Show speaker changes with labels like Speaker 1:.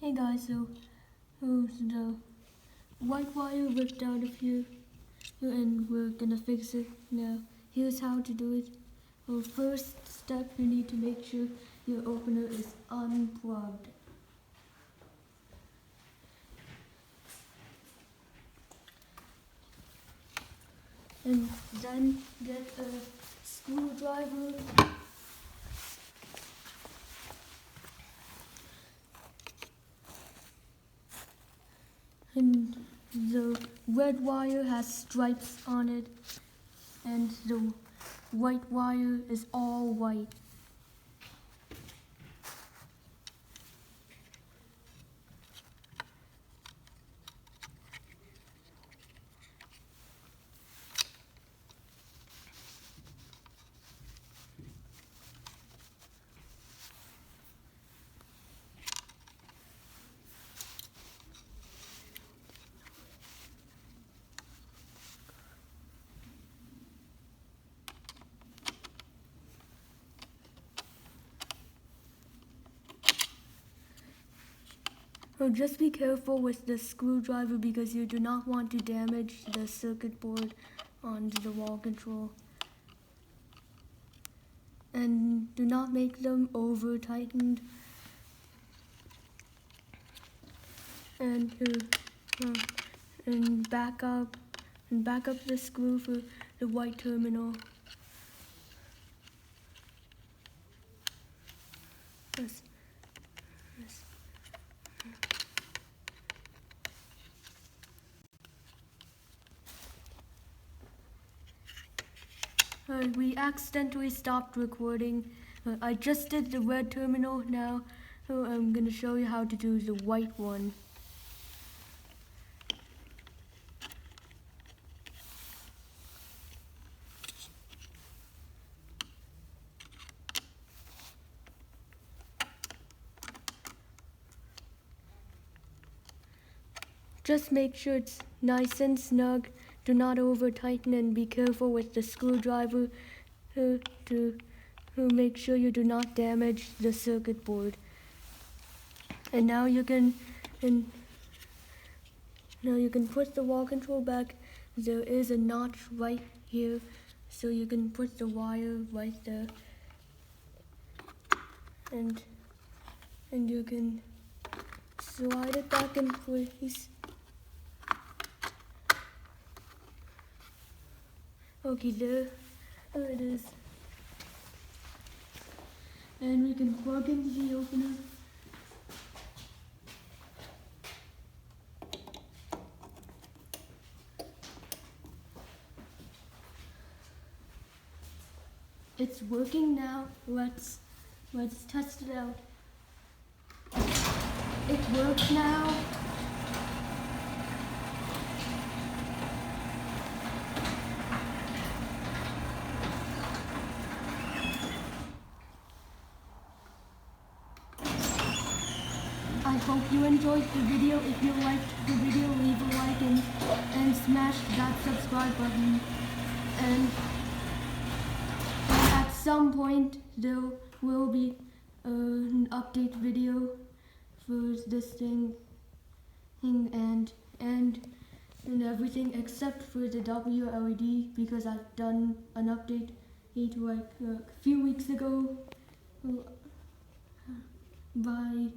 Speaker 1: Hey guys, so the white wire ripped out of here and we're gonna fix it now. Here's how to do it. Well, first step, you need to make sure your opener is unplugged. And then get a screwdriver. And the red wire has stripes on it, and the white wire is all white. So just be careful with the screwdriver because you do not want to damage the circuit board on the wall control. And do not make them over tightened. And back up the screw for the white terminal. Yes. We accidentally stopped recording. I just did the red terminal now, so I'm going to show you how to do the white one. Just make sure it's nice and snug. Do not over tighten and be careful with the screwdriver to make sure you do not damage the circuit board. And now you can put the wall control back. There is a notch right here, so you can put the wire right there. And you can slide it back in place. Okay, there it is. And we can plug in the opener. It's working now. Let's test it out. It works now. I hope you enjoyed the video. If you liked the video, leave a like and smash that subscribe button. And at some point there will be an update video for this thing and everything except for the WLED because I've done an update like a few weeks ago. Bye.